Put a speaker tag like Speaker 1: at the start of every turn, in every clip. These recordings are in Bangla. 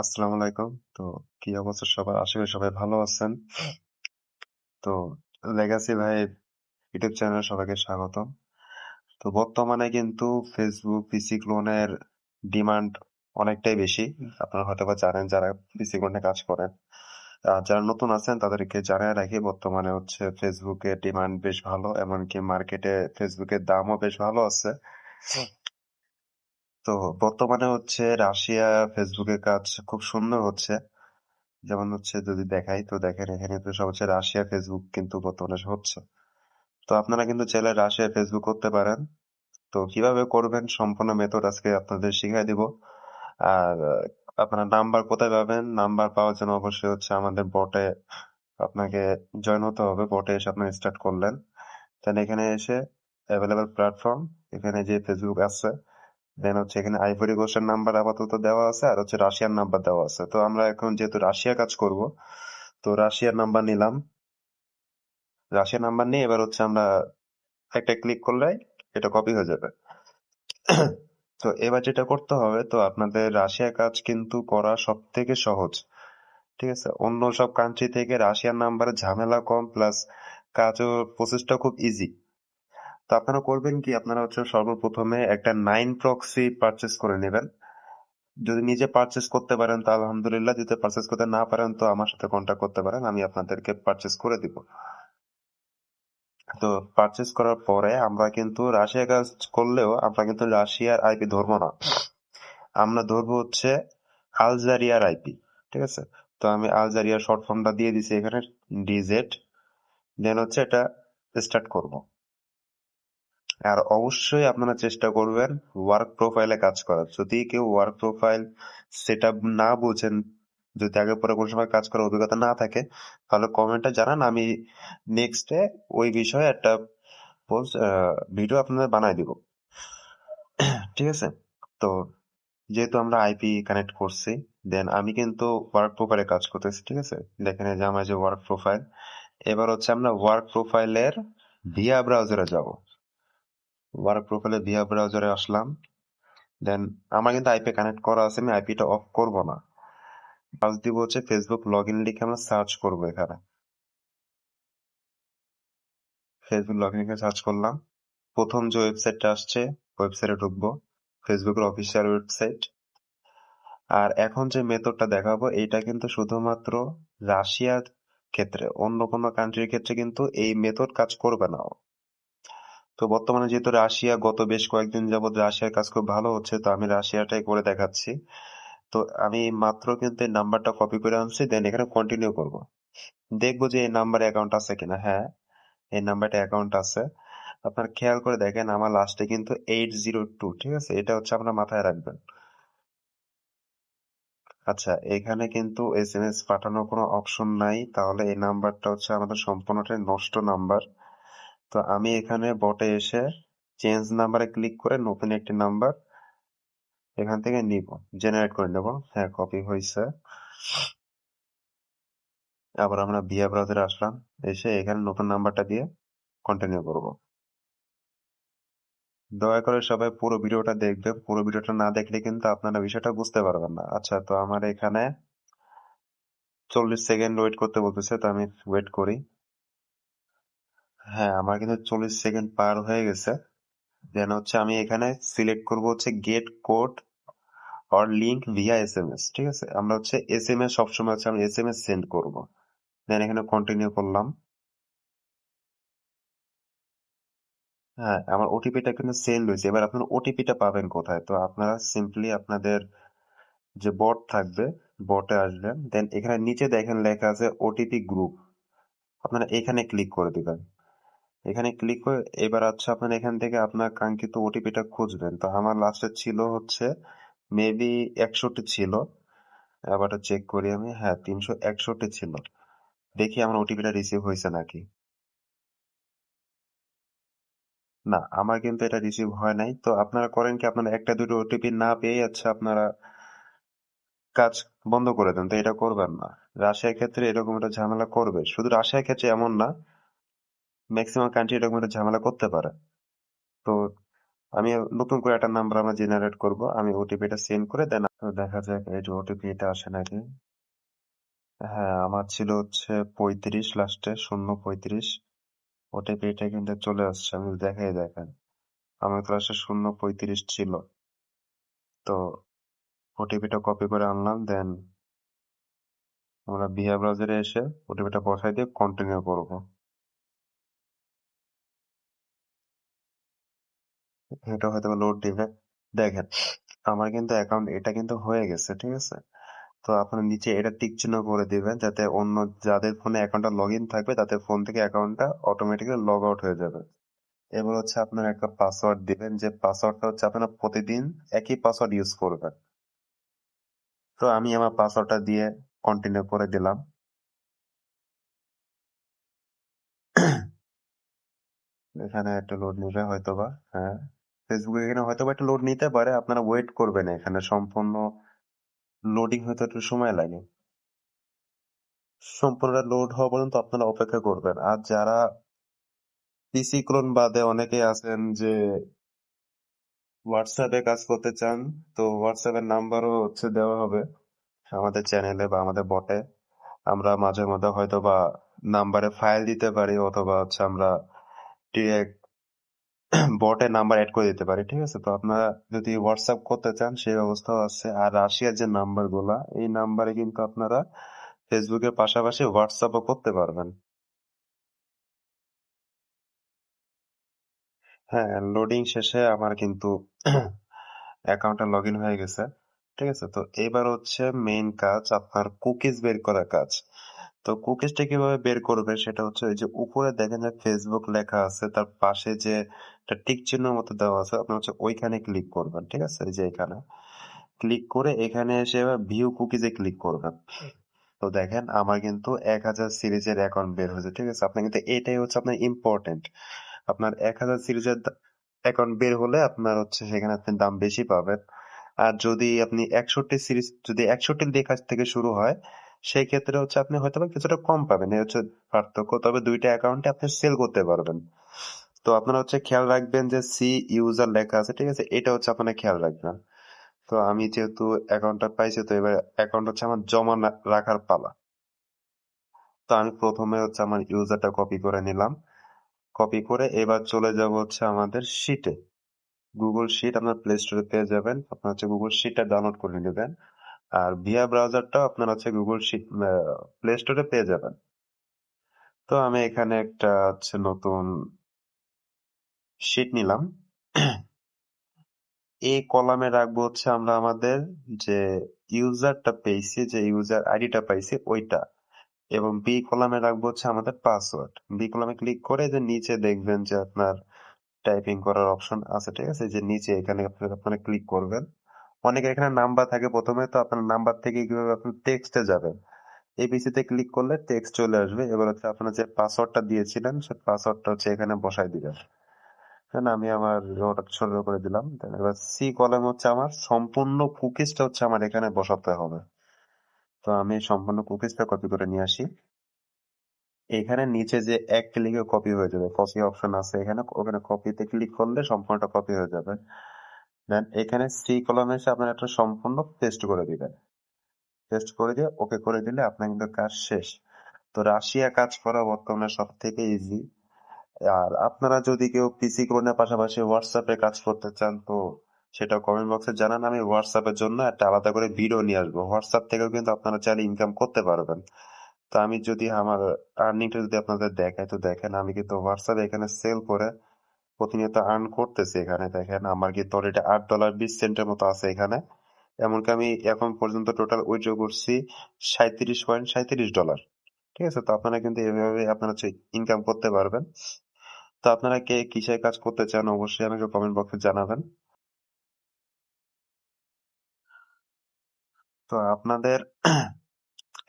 Speaker 1: আসসালামু আলাইকুম। তো কি অবস্থা সবার? আশা করি সবাই ভালো আছেন। তো লেগাসি ভাই ইউটিউব চ্যানেলে সবাইকে স্বাগতম। তো বর্তমানে কিন্তু ফেসবুক পিসি ক্লোনের ডিমান্ড অনেকটাই বেশি। আপনারা হয়তোবা জানেন যারা পিসি ক্লোনে কাজ করেন। আর যারা নতুন আছেন তাদেরকে জানিয়ে রাখি বর্তমানে হচ্ছে ফেসবুকের ডিমান্ড বেশ ভালো। এমনকি মার্কেটে ফেসবুকের দামও বেশ ভালো আছে। তো বর্তমানে হচ্ছে রাশিয়া ফেসবুকের কাজ খুব সুন্দর হচ্ছে। যেমন হচ্ছে যদি দেখাই তো দেখেন এখানে তো সব হচ্ছে রাশিয়া ফেসবুক কিন্তু বর্তমানে হচ্ছে। তো আপনারা কিন্তু চাইলে রাশিয়া ফেসবুক করতে পারেন। তো কিভাবে করবেন সম্পূর্ণ মেথড আজকে আপনাদের শিখিয়ে দিব। আর আপনারা নাম্বার কোথায় পাবেন? নাম্বার পাওয়ার জন্য অবশ্যই হচ্ছে আমাদের বটে আপনাকে জয়েন হতে হবে। বটে এসে আপনারা স্টার্ট করলেন। দেন এখানে এসে অ্যাভেলেবল প্ল্যাটফর্ম এখানে যে ফেসবুক আছে দেন হচ্ছে এখানে আইভরি কোস্টের নাম্বার আপাতত দেওয়া আছে আর হচ্ছে রাশিয়ার নাম্বার দেওয়া আছে। তো আমরা এখন যেহেতু রাশিয়া কাজ করব তো রাশিয়ার নাম্বার নিলাম। রাশিয়ার নাম্বার নিয়ে এবার হচ্ছে আমরা একটা ক্লিক করলে এটা কপি হয়ে যাবে। তো এবার যেটা করতে হবে তো আপনাদের রাশিয়া কাজ কিন্তু করা সব থেকে সহজ। ঠিক আছে, অন্য সব কান্ট্রি থেকে রাশিয়ার নাম্বারে ঝামেলা কম প্লাস কাজও প্রসেসটা খুব ইজি। তো আপনারা করবেন কি আপনারা হচ্ছে সর্বপ্রথমে একটা 9 প্রক্সি পারচেস করে নেবেন। যদি নিজে পারচেস করতে পারেন তো আলহামদুলিল্লাহ, যদি পারচেস করতে না পারেন তো আমার সাথে কন্ট্যাক্ট করতে পারেন, আমি আপনাদেরকে পারচেস করে দিব। তো পারচেস করার পরে আমরা কিন্তু রাশিয়া কাজ করলেও আমরা কিন্তু রাশিয়ার আইপি ধরবো না, আমরা ধরবো হচ্ছে আলজেরিয়ার আইপি। ঠিক আছে, তো আমি আলজেরিয়ার শর্ট ফর্মটা দিয়ে দিছি এখানে ডিজেড। দেন হচ্ছে এটা স্টার্ট করব। আর অবশ্যই আপনারা চেষ্টা করবেন ওয়ার্ক প্রোফাইলে কাজ করার। যদি কেউ ওয়ার্ক প্রোফাইল সেট আপ না বুঝেন, যদি আগে পরে কোনো সময় কাজ করার অভিজ্ঞতা না থাকে তাহলে কমেন্টে জানান, আমি নেক্সটে ওই বিষয়ে একটা পোস্ট ভিডিও আপনাদের বানাই দিব। ঠিক আছে, তো যেহেতু আমরা আইপি কানেক্ট করছি দেন আমি কিন্তু ওয়ার্ক প্রোফাইলে কাজ করতেছি। ঠিক আছে, দেখেন এই যে আমার যে ওয়ার্ক প্রোফাইল। এবার হচ্ছে আমরা ওয়ার্ক প্রোফাইলের ভিয়া ব্রাউজারে যাব। ওয়ার্ক প্রোফাইলে ভিয়া ব্রাউজারে আসলাম। দেন আমার কিন্তু আইপি কানেক্ট করা আছে, আমি আইপিটা অফ করব না। ফার্স্ট দিব হচ্ছে ফেসবুক লগ ইন লিখে আমরা সার্চ করবো। এখানে ফেসবুক লগ ইন লিখে সার্চ করলাম। প্রথম যে ওয়েবসাইটটা আসছে ওয়েবসাইটে ঢুকবো, ফেসবুকের অফিসিয়াল ওয়েবসাইট। আর এখন যে মেথডটা দেখাবো এটা কিন্তু শুধুমাত্র রাশিয়ার ক্ষেত্রে, অন্য কোনো কান্ট্রির ক্ষেত্রে কিন্তু এই মেথড কাজ করবে না। তো বর্তমানে যেহেতু রাশিয়া গত বেশ কয়েকদিন যাবত রাশিয়ার কাজ খুব ভালো হচ্ছে তো আমি রাশিয়াটাই করে দেখাচ্ছি। তো আমি মাত্র কিন্তু এই নাম্বারটা কপি করে আনছি, দেন এখানে কন্টিনিউ করব। দেখবো যে এই নাম্বারে অ্যাকাউন্ট আছে কিনা। হ্যাঁ, এই নাম্বারটা অ্যাকাউন্ট আছে। আপনার খেয়াল করে দেখেন আমার লাস্টে কিন্তু 802। ঠিক আছে, এটা হচ্ছে আপনার মাথায় রাখবেন। আচ্ছা, এখানে কিন্তু এসএমএস পাঠানোর কোনো অপশন নাই, তাহলে এই নাম্বারটা হচ্ছে আমাদের সম্পূর্ণটাই নষ্ট নাম্বার। তো আমি এখানে বটে এসে চেঞ্জ নাম্বারে ক্লিক করে নতুন একটি নাম্বার এখান থেকে নিব, জেনারেট করে নেব। হ্যাঁ, কপি হয়েছে। আবার আমরা ভিয়া ব্রাউজারে আসলাম, এসে এখানে নতুন নাম্বারটা দিয়ে কন্টিনিউ করব। দয়া করে সবাই পুরো ভিডিওটা দেখবে, পুরো ভিডিওটা না দেখলে কিন্তু আপনারা বিষয়টা বুঝতে পারবেন না। আচ্ছা, তো আমার এখানে 40 সেকেন্ড ওয়েট করতে বলতেছে, তো আমি ওয়েট করি। হ্যাঁ, আমার কিন্তু 40 সেকেন্ড পার হয়ে গেছে। দেন হচ্ছে আমি এখানে সিলেক্ট করব হচ্ছে get code or link via SMS. ঠিক আছে, আমরা হচ্ছে এসএমএস সবসময় হচ্ছে আমি এসএমএস সেন্ড করব। দেন এখানে কন্টিনিউ করলাম। হ্যাঁ, আমার ওটিপিটা কিন্তু সেন্ড হয়েছে। এবার আপনারা ওটিপিটা পাবেন কোথায়? তো আপনারা সিম্পলি আপনাদের যে বট থাকবে বটে আসবেন, দেন এখানে নিচে দেখেন লেখা আছে ওটিপি গ্রুপ, আপনারা এখানে ক্লিক করে দিবেন। এখানে ক্লিক করে এবার হচ্ছে আপনারা এখান থেকে আপনার কাঙ্ক্ষিত ওটিপিটা খুঁজবেন। তো আমার লাস্টে ছিল হচ্ছে মেবি 61 ছিল। আবার চেক করি আমি, হ্যাঁ 361 ছিল। দেখি আমার ওটিপিটা রিসিভ হয়েছে নাকি। না, আমার কিন্তু এটা রিসিভ হয় নাই। তো আপনারা করেন কি, আপনারা একটা দুটো ওটিপি না পেয়ে যাচ্ছে আপনারা কাজ বন্ধ করে দেন। তো এটা করবেন না। রাশিয়ার ক্ষেত্রে এরকম একটা ঝামেলা করবে, শুধু রাশিয়ার ক্ষেত্রে এমন না, ম্যাক্সিমাম কান্ট্রি এরকম একটা ঝামেলা করতে পারে। তো আমি নতুন করে একটা নাম্বার আমরা জেনারেট করব, আমি ওটিপিটা সেন্ড করে দেন দেখা যাক এই যে ওটিপিটা আসে নাকি। হ্যাঁ, আমার ছিল হচ্ছে 35 লাস্টে 035। ওটিপিটা কিন্তু চলে আসছে, আমি দেখাই দেখেন আমার ক্লাসে 035 ছিল। তো ওটিপিটা কপি করে আনলাম, দেন আমরা ভিআর ব্রাউজারে এসে ওটিপিটা বসাই দিয়ে কন্টিনিউ করব। এটা হয়তো লোড দিবে। দেখেন আমার কিন্তু অ্যাকাউন্ট এটা কিন্তু হয়ে গেছে, ঠিক আছে। তো আপনার নিচে এটা টিক চিহ্ন করে দিবেন যাতে অন্য যাদের ফোনে অ্যাকাউন্টটা লগ ইন থাকবে তাদের ফোন থেকে অ্যাকাউন্টটা অটোমেটিক্যালি লগ আউট হয়ে যাবে। এবার হচ্ছে আপনার একটা পাসওয়ার্ড দিবেন, যে পাসওয়ার্ডটা হচ্ছে আপনারা প্রতিদিন একই পাসওয়ার্ড ইউজ করবেন। তো আমি আমার পাসওয়ার্ডটা দিয়ে কন্টিনিউ করে দিলাম। এখানে একটা লোড নিবে হয়তোবা। হ্যাঁ, ফেসবুকে এখানে হয়তোবা একটা লোড নিতে পারে, আপনারা ওয়েট করবেন, এখানে সম্পূর্ণ লোডিং হতে একটু সময় লাগে। সম্পূর্ণ লোড হওয়া পর্যন্ত আপনারা অপেক্ষা করবেন। আর যারা পিসি ক্লোন বাদে অনেকেই আছেন যে হোয়াটসঅ্যাপে কাজ করতে চান, তো হোয়াটসঅ্যাপের নাম্বারও হচ্ছে দেওয়া হবে আমাদের চ্যানেলে বা আমাদের বটে। আমরা মাঝে মধ্যে হয়তো বা নাম্বারে ফাইল দিতে পারি, অথবা হচ্ছে আমরা ডিরেক্ট বটে নাম্বার অ্যাড করে দিতে পারি, ঠিক আছে। তো আপনারা যদি হোয়াটসঅ্যাপ করতে চান সেই ব্যবস্থাও আছে। আর রাশিয়ার যে নাম্বার গুলা, এই নাম্বারে কিন্তু আপনারা ফেসবুকের পাশাপাশি হোয়াটসঅ্যাপও করতে পারবেন। হ্যাঁ, লোডিং শেষে আমার কিন্তু অ্যাকাউন্টটা লগ ইন হয়ে গেছে, ঠিক আছে। তো এবার হচ্ছে মেইন কাজ আপনার কুকিজ বের করার কাজ। তো কুকিজটা কিভাবে বের করবে সেটা হচ্ছে ওই যে উপরে দেখেন যে ফেসবুক লেখা আছে, তার পাশে যে একটা টিক চিহ্ন মতো দেওয়া আছে, আপনি হচ্ছে ওইখানে ক্লিক করবেন, ঠিক আছে। এই যে এখানে ক্লিক করে এখানে এসে এবার ভিউ কুকিজে ক্লিক করবেন। তো দেখেন আমার কিন্তু 1000 সিরিজের অ্যাকাউন্ট বের হয়েছে, ঠিক আছে। আপনার কিন্তু এটাই হচ্ছে আপনার ইম্পর্টেন্ট। আপনার 1000 সিরিজের অ্যাকাউন্ট বের হলে আপনার হচ্ছে সেখানে আপনি দাম বেশি পাবেন। আর যদি আপনি 61 সিরিজ যদি 61 দিয়ে কাজ থেকে শুরু হয়, সেই ক্ষেত্রে হচ্ছে আপনি হয়তো বা কিছুটা কম পাবেন, এই হচ্ছে পার্থক্য। তবে দুইটা অ্যাকাউন্টে আপনি সেল করতে পারবেন। তো আপনারা হচ্ছে খেয়াল রাখবেন যে সি ইউজার লেখা আছে, ঠিক আছে, এটা হচ্ছে আপনারা খেয়াল রাখবেন। তো আমি যেহেতু অ্যাকাউন্টটা পাইছি, তো এবার অ্যাকাউন্ট হচ্ছে আমার জমা রাখার পালা। তো আমি প্রথমে হচ্ছে আমার ইউজারটা কপি করে নিলাম। কপি করে এবার চলে যাব হচ্ছে আমাদের শিটে। গুগল শিট আপনার প্লে স্টোরে পেয়ে যাবেন, আপনার হচ্ছে গুগল শিটটা ডাউনলোড করে নেবেন। আর ভিআ ব্রাউজারটা আপনার হচ্ছে গুগল শিট প্লে স্টোরে পেয়ে যাবেন। তো আমি এখানে একটা হচ্ছে নতুন শিট নিলাম। এই কলামে রাখবো হচ্ছে আমরা আমাদের যে ইউজারটা পেয়েছি, যে ইউজার আইডিটা পাইছি ওইটা। এবং বি কলামে রাখবো হচ্ছে আমাদের পাসওয়ার্ড। বি কলামে ক্লিক করে যে নিচে দেখবেন যে আপনার টাইপিং করার অপশন আছে, ঠিক আছে, যে নিচে এখানে আপনারা ক্লিক করবেন। অনেকে এখানে নাম্বার থাকে প্রথমে, তো আপনার নাম্বার থেকে কিভাবে আপনি টেক্সটে যাবেন, এবিসি তে ক্লিক করলে টেক্সট চলে আসবে। এবার হচ্ছে আপনার যে পাসওয়ার্ডটা দিয়েছিলেন সেই পাসওয়ার্ডটা হচ্ছে এখানে বসাই দিবেন। হ্যাঁ, আমি আমার ওটা ছোট করে দিলাম। Then এবার সি কলাম হচ্ছে আমার সম্পূর্ণ কুকিজটা হচ্ছে আমার এখানে বসাতে হবে। তো আমি সম্পূর্ণ কুকিজটা কপি করে নিয়ে আসি। এখানে নিচে যে এক ক্লিকে কপি হয়ে যাবে, কপি অপশন আছে এখানে, ওখানে কপিতে ক্লিক করলে সম্পূর্ণটা কপি হয়ে যাবে। দেন এখানে সি কলামে এসে আপনার একটা সম্পূর্ণ পেস্ট করে দিবেন। পেস্ট করে দিয়ে ওকে করে দিলে আপনার কিন্তু কাজ শেষ। তো রাশিয়া কাজ করা বর্তমানে সব থেকে ইজি। আর আপনারা যদি কেউ পিসি ক্লোনের পাশাপাশি হোয়াটসঅ্যাপে কাজ করতে চান, তো সেটা কমেন্ট বক্সে জানান, আমি হোয়াটসঅ্যাপের জন্য একটা আলাদা করে ভিডিও নিয়ে আসবো। হোয়াটসঅ্যাপ থেকেও কিন্তু আপনারা চাইলে ইনকাম করতে পারবেন। তো আমি যদি আমার আর্নিংটা যদি আপনাদের দেখাই, তো দেখেন আমি কিন্তু হোয়াটসঅ্যাপে এখানে সেল করে প্রতিনিয়ত আর্ন করতেছি। এখানে দেখেন আমার কিন্তু অলরেডি $8.20 মতো আছে এখানে। এমনকি আমি এখন পর্যন্ত টোটাল উইথড্র করছি $37.37। ঠিক আছে, তো আপনারা কিন্তু এভাবে আপনারা হচ্ছে ইনকাম করতে পারবেন। তো আপনারা কে কিসের কাজ করতে চান অবশ্যই আমাকে কমেন্ট বক্সে জানাবেন। তো আপনাদের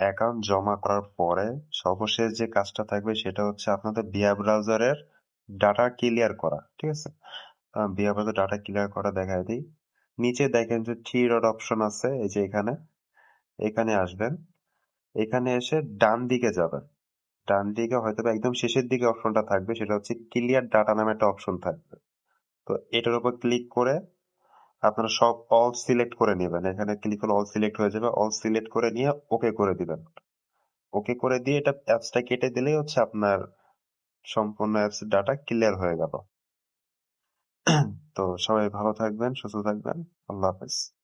Speaker 1: অ্যাকাউন্ট জমা করার পরে সর্বশেষ যে কাজটা থাকবে সেটা হচ্ছে আপনাদের ভিআর ব্রাউজারের ডাটা ক্লিয়ার করা, ঠিক আছে। ভিআর ব্রাউজার ডাটা ক্লিয়ার করা দেখায় দিই। নিচে দেখেন যে থ্রি ডট অপশন আছে, এই যে এখানে, এখানে আসবেন। এখানে এসে ডান দিকে যাবেন। ডান দিকে হয়তো বা একদম শেষের দিকে অপশনটা থাকবে, সেটা হচ্ছে ক্লিয়ার ডাটা নামে একটা অপশন থাকবে। তো এটার উপর ক্লিক করে আপনারা সব অল সিলেক্ট করে নেবেন। এখানে ক্লিক করলে অল সিলেক্ট হয়ে যাবে। অল সিলেক্ট করে নিয়ে ওকে করে দিবেন। ওকে করে দিয়ে এটা অ্যাপসটা কেটে দিলেই হচ্ছে আপনার সম্পূর্ণ অ্যাপস ডাটা ক্লিয়ার হয়ে গেল। তো সবাই ভালো থাকবেন, সুস্থ থাকবেন। আল্লাহ হাফেজ।